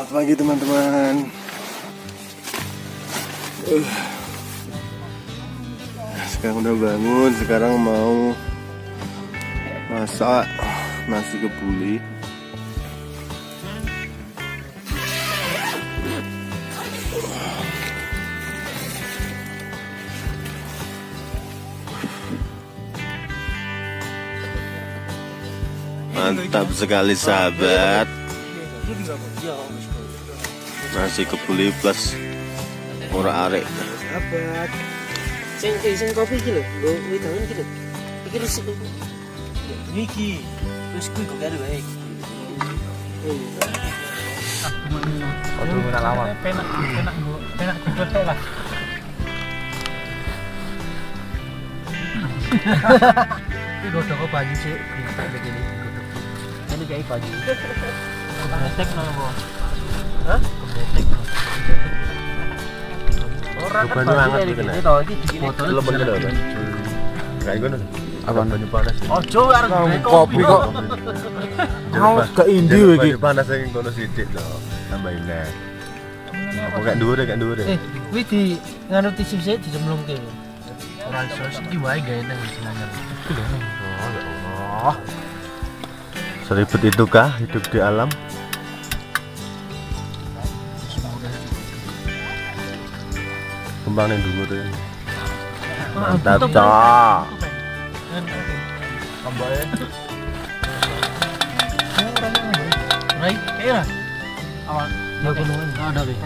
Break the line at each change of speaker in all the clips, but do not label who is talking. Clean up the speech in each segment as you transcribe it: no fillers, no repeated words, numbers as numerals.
Selamat pagi teman-teman. Sekarang udah bangun, sekarang mau masak nasi kebuli. Mantap sekali sahabat. Nasi kebuli plus ora arek.
Sahabat. Sing kopi iki lho, nggo wedangan iki lho. Iki resik iki. Iki. Wis kuwi kok karo wae.
Aduh, ora lawang. Penak kudu lah. Iki godhong kok banyu sih, tak begini godhong. Ini kayak baju. Kebetek nopo? Hah? Kebetek. Ora kan banget iki to, iki dipotong.
Belum bener lho. Kayak ngono. Apa banyu panas?
Ojo arep
Kopi kok.
Mau gak indi iki.
Banyu panas sing kono sithik to. Tambahin neh. Apa gak dhuwur gak dhuwur.
Kuwi di nganu tisu sik dicemplungke. Ora iso iki wae gawe nang jenengan. Oh ya Allah.
Seribet itukah hidup di alam? Kembang yang dhuwur ya. Mantap, Cok.
Kambae. Rai, kaya. Awal gunungan ada deh.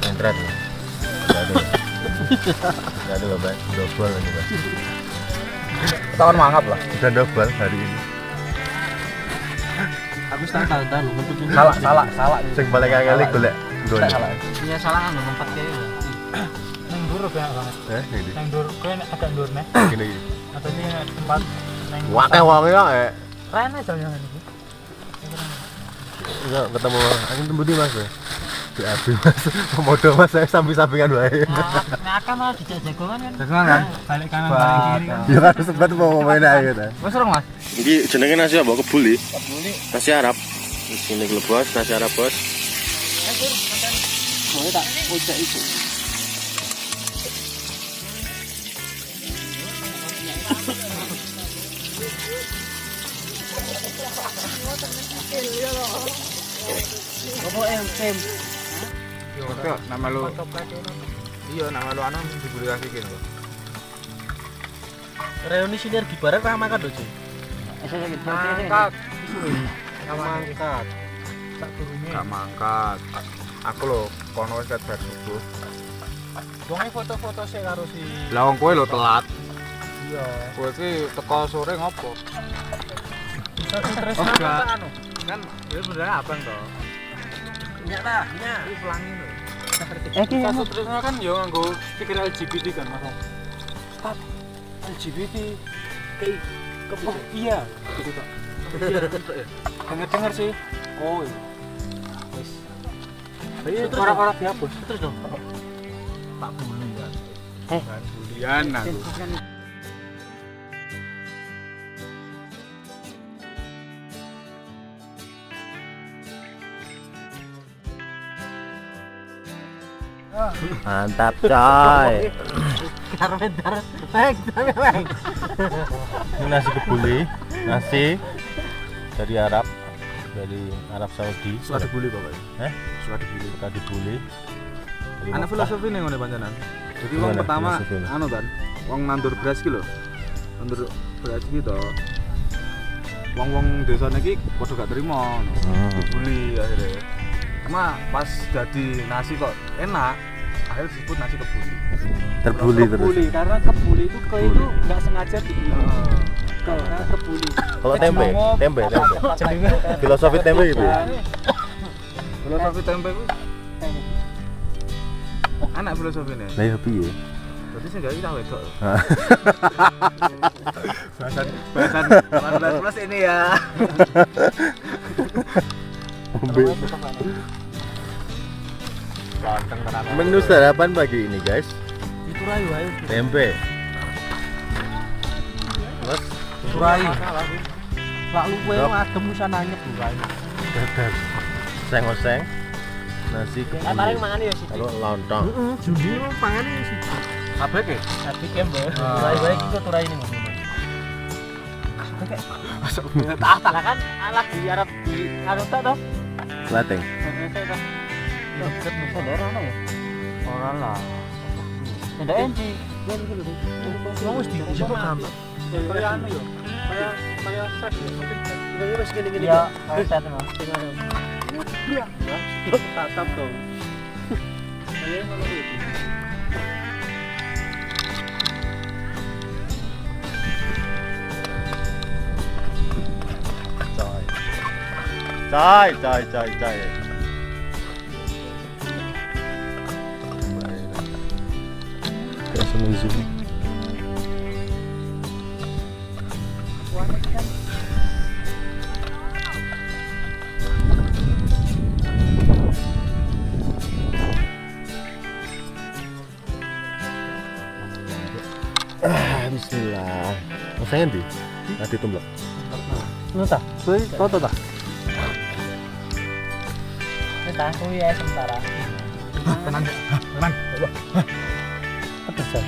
Entret. Enggak ada Bapak. Double ini, Pak.
Tahun mangap lah.
Udah double hari ini.
Aku tahu bentuk salah.
Sing paling kali golek golek.
Iya salah kan lompat kayak. Nang ndur kayak banget.
Ini.
Nang ndur kayak agak ndur nih.
Gini.
Atau ini tempat nang.
Wake wong ya.
Rene jalan ini.
Enggak ketemu angin tembu di Mas. Di abi Mas. Komodo Mas saya samping-sampingan wae.
Nah, akan malah dijak jagongan kan. Jagongan kan? Balik kanan balik kiri kan.
Ya kan sempat mau main aja ta.
Wes rong Mas.
Iki jenenge nasi apa kebuli? Kebuli. Nasi Arab. Di sini Bos, nasi Arab, Bos.
Mau tak ojek itu. Apa em?
Yo, nama lu. Iya, nama lu anu dipublikasi kene.
Reuni sinergi bareng ra makan lho, Cuy.
Mangkat.
Mangkat. Tak turune.
Gak mangkat. Aku lho kono wis bar subuh.
Wonge foto-foto sik karo si.
Lah wong kowe lho telat.
Iya.
Kowe iki teko sore ngopo?
Terus
enggak.
anu.
Kan ya beneran abang to.
Nyak ta, nyak.
Iki pelangi lho.
Iki
Terusnya kan yo nganggo stiker LGBT kan, Mas.
Stop. LGBT kayak kepok iya gitu tak.
Denger-denger sih.
Oh. Wis.
Ayo ora-ora dihapus.
Terus dong. Tak bully ya.
Kan bulian aku.
Mantap, coy.
Karpenter.
Ini nasi kebuli, nasi dari Arab Saudi.
Suka dibuli pokoknya. Suka dibuli.
Suka dibuli.
Ana filosofi ning ngene pancenan. Jadi wong
Gimana
pertama
filosofine?
anu kan, wong nandur beras iki lho. Nandur beras iki to. Wong-wong desane iki padha gak terima ngono. Dibuli akhirnya. Cuma pas jadi nasi kok enak, akhirnya disebut nasi kebuli.
Terbuli terus.
kebuli karena kebuli itu ke itu nggak sengaja dibuli. Karena kebuli.
Kalau tempe. Filosofi tempe itu.
Filosofi tempe ku anak filosofine.
Lah ya piye?
Berarti sing gawe kita wedok.
Bahasan
18 plus ini ya.
Menu sarapan pagi ini guys.
Itu rayu ayo.
Tempe. Terus
Rayu. Pak lu kowe adem wis nanyep lho rayu.
dadar. Oseng-oseng. nasi
Paling mangan ya sih.
kalau lontong.
Jumbi pangan sih.
Apa ke?
Tapi kan baik-baik itu turai ini Mas.
Masuk
Tak kan lagi Arab di Arab tak toh?
Lateng.
Deket bisa daerah mana ya? Orang lah. Tidak enci.
Mau mesti dijemput sama.
kayak anu yo. Kayak set ya.
Ini masih gini-gini.
Ya,
kayak set Mas.
Iya. Tatap tuh. Kayak ngono itu.
Coy. Kayak seneng zoom. Bismillah. Rasanya ndi? Tadi tumblek.
Lu tak? Foto tak? Ini tak kuwi ya sementara.
Tenang.
Pedes ya.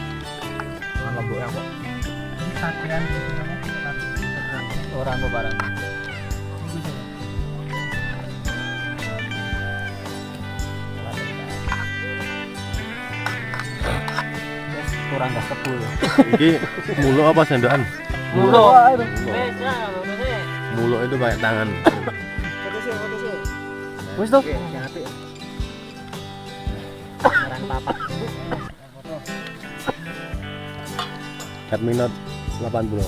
Lombok ya kok.
Ini satean orang kok barang. Kurang gak sepul.
Iki mulo apa sendokan?
Mulo.
Mulo itu kayak tangan.
Wis tuh. Orang papat.
Cut minut 80.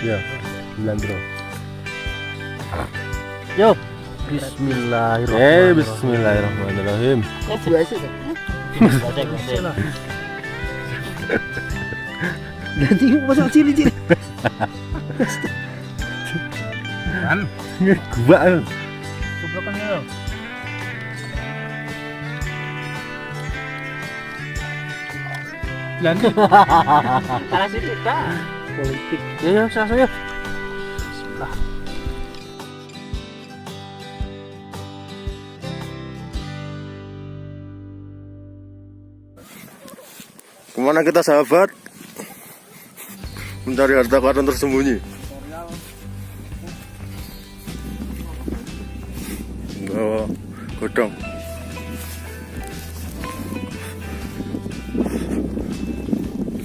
Ya, 9 bro.
Yo. Bismillahirrahmanirrahim.
Bismillahirrahmanirrahim.
Nanti masuk cili-cili.
Kan
Gua kan.
Coba ya.
lanjut.
Karena sih kita politik. Ya langsung ya. Bismillah.
Kemana kita sahabat? Mencari harta karun tersembunyi. Oh, godong.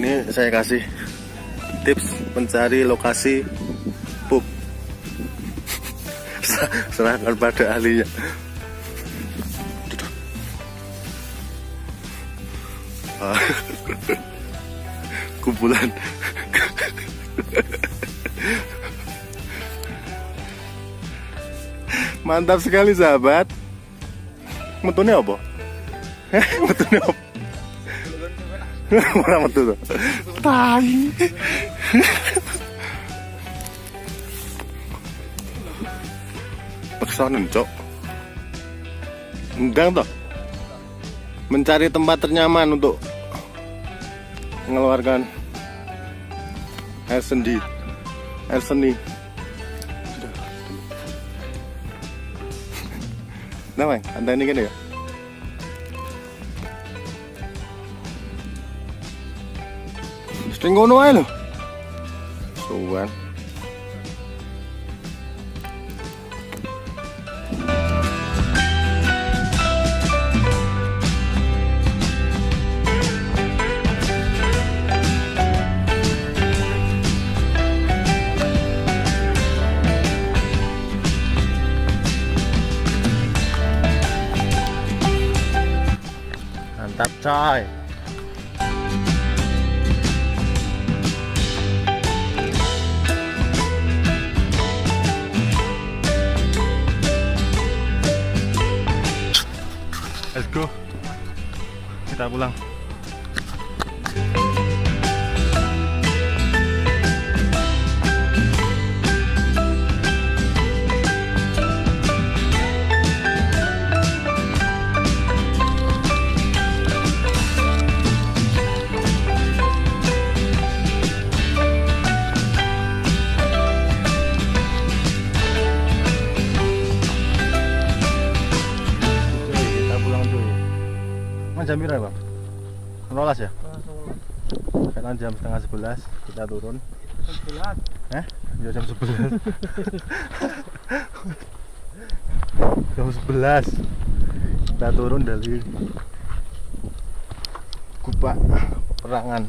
Ini saya kasih tips mencari lokasi pub. Serahkan pada ahlinya. Kumpulan mantap sekali sahabat. Metune apa? Metune apa? Ora metu to. Tai. Pesanan, Cok. Endang toh. Mencari tempat ternyaman untuk mengeluarkan air seni. Nah, Bang, anda ini gini ya? Sering ngono ae lho. Suwan. Mantap coy. Let's go. Kita pulang. jam berapa Bang? 12 ya? Sekarang jam setengah 11 kita turun.
11.
Ya jam 11. Jam 11 kita turun dari Kupak Peperangan.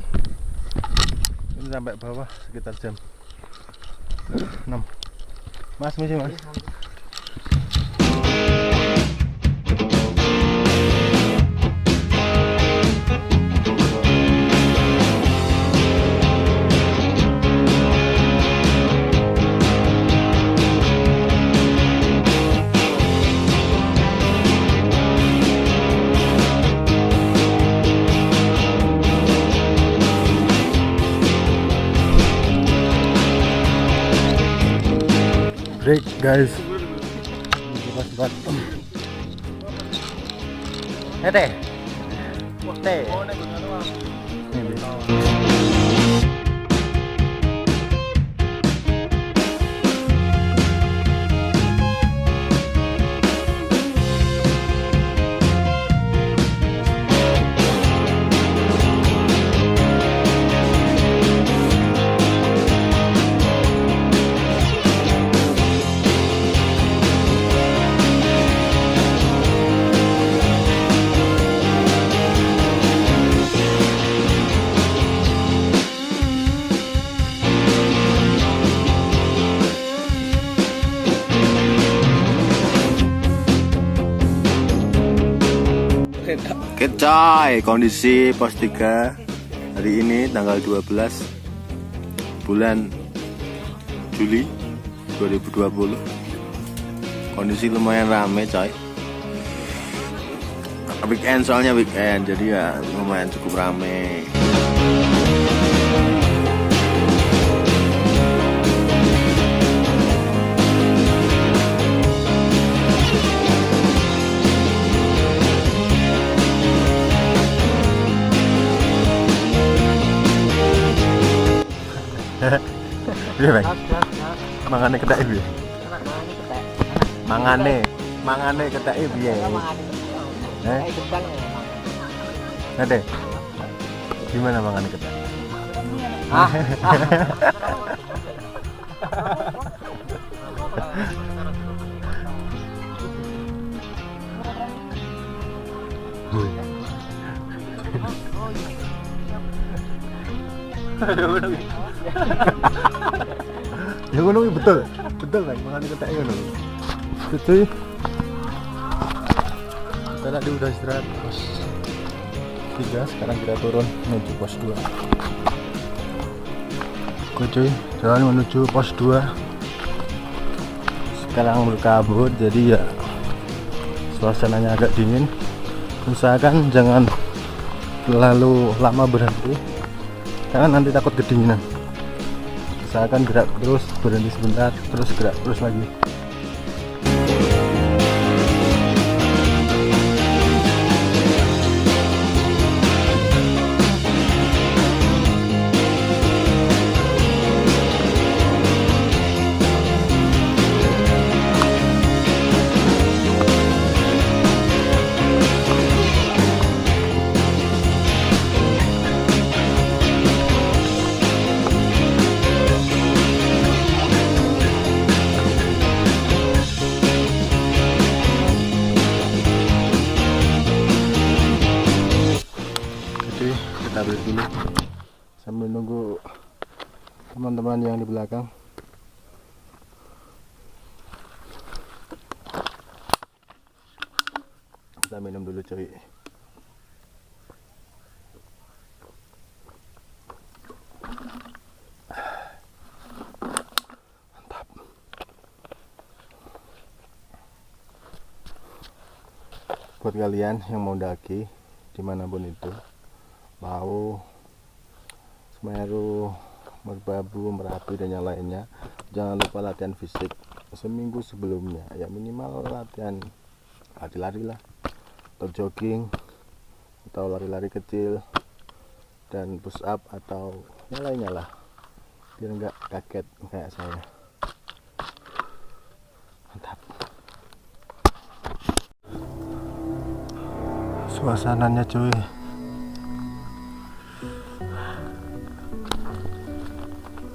Ini sampai bawah sekitar jam 6. Mas, misi Mas. Break guys. Cepat. Teh. Teh. Kecai, kondisi pos 3 hari ini tanggal 12 bulan Juli 2020. Kondisi lumayan rame coy. Weekend soalnya weekend, jadi ya lumayan cukup rame. Iya Bang. Mangane ketheke piye? Mangane ketheke piye?
Gedang ya.
Nade. Gimana mangane ketheke? Ya ngono betul Bang, mangane ketheke ngono. Cuy. Kita di udah istirahat pos 3, sekarang kita turun menuju pos 2. Oke cuy, jalan menuju pos 2. Sekarang berkabut, jadi ya suasananya agak dingin. Usahakan jangan terlalu lama berhenti, karena nanti takut kedinginan. Usahakan gerak terus, berhenti sebentar, terus gerak terus lagi. Kita break dulu sambil nunggu teman-teman yang di belakang. Kita minum dulu cuy. Mantap. Buat kalian yang mau daki dimanapun itu, mau Semeru, Merbabu, Merapi dan yang lainnya, jangan lupa latihan fisik seminggu sebelumnya. Ya minimal latihan lari-lari lah, atau jogging, atau lari-lari kecil, dan push up atau yang lainnya lah, biar nggak kaget kayak saya. Mantap. Suasananya cuy,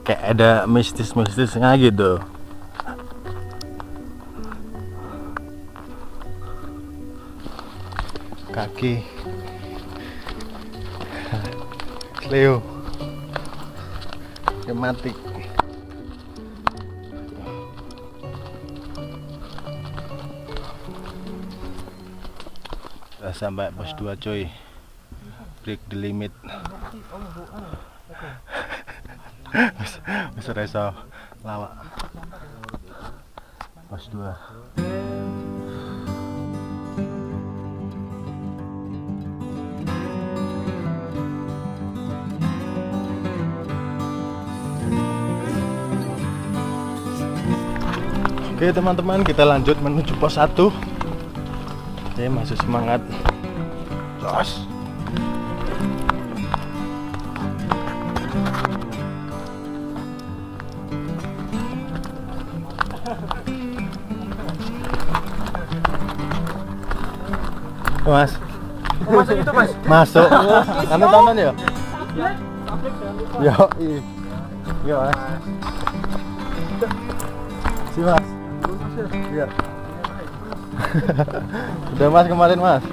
kayak ada mistis-mistisnya gitu. Kaki Leo tematik. Udah sampai pos 2 coy, break the limit. Bisa reso lawak pos 2. Oke teman-teman, kita lanjut menuju pos 1. Oke, masih semangat. Jos. Mas.
Masuk itu mas.
Masuk. Anu tonton ya? Yo, iya mas. Si mas. Iya. Udah mas kemarin mas.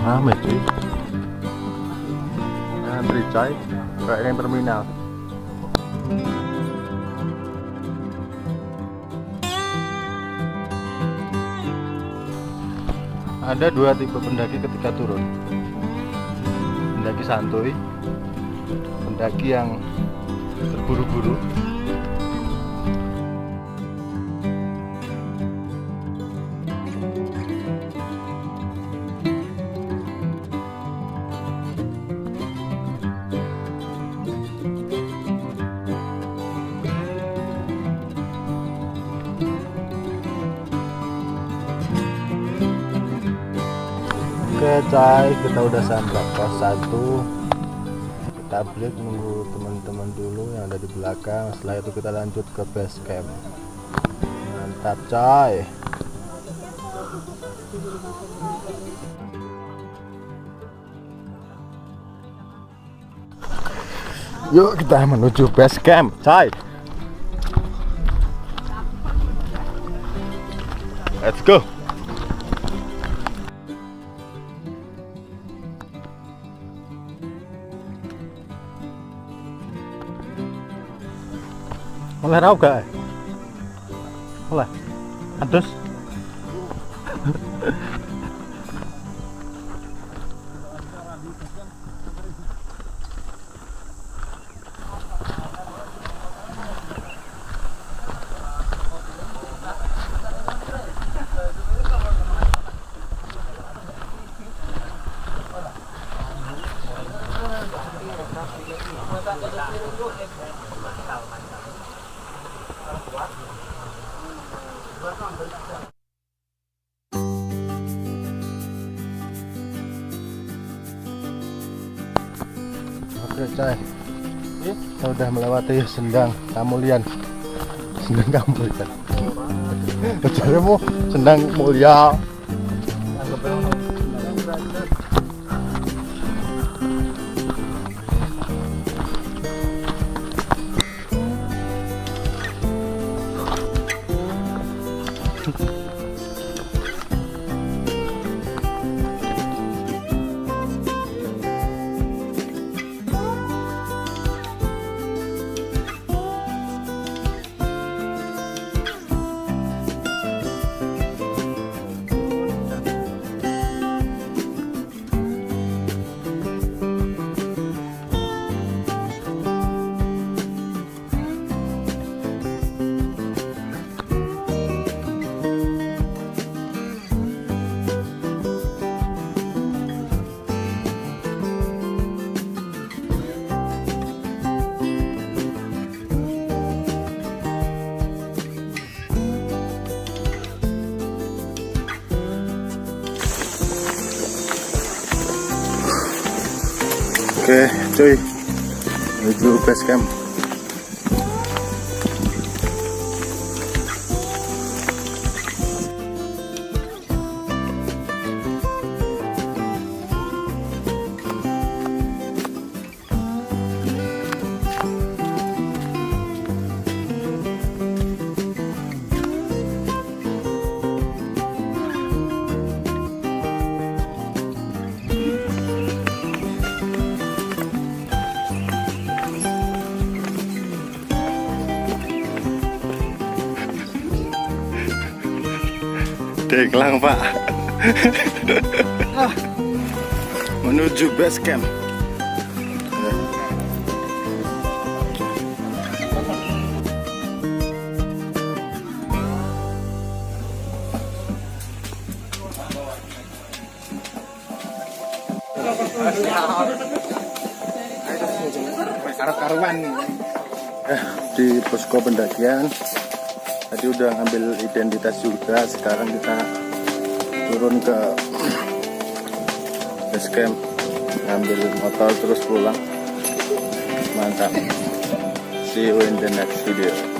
Rame cuy. Antri coy, kayak yang terminal. Ada dua tipe pendaki ketika turun. Pendaki santuy, pendaki yang terburu-buru. Oke coy, kita udah sampai pos 1. Kita break nunggu teman-teman dulu yang ada di belakang. Setelah itu kita lanjut ke base camp. Mantap coy. Yuk kita menuju base camp coy. Let's go. Oleh rau gak? Oleh? Adus? Oke coy, kita udah melewati Sendang Kamulian. Sendang Kamulian. Carimu Sendang Mulia. Oke cuy, menuju base camp. Deklang pak. Menuju base camp. Di posko pendakian tadi udah ngambil identitas juga, sekarang kita turun ke base camp, ngambil motor terus pulang. Mantap. See you in the next video.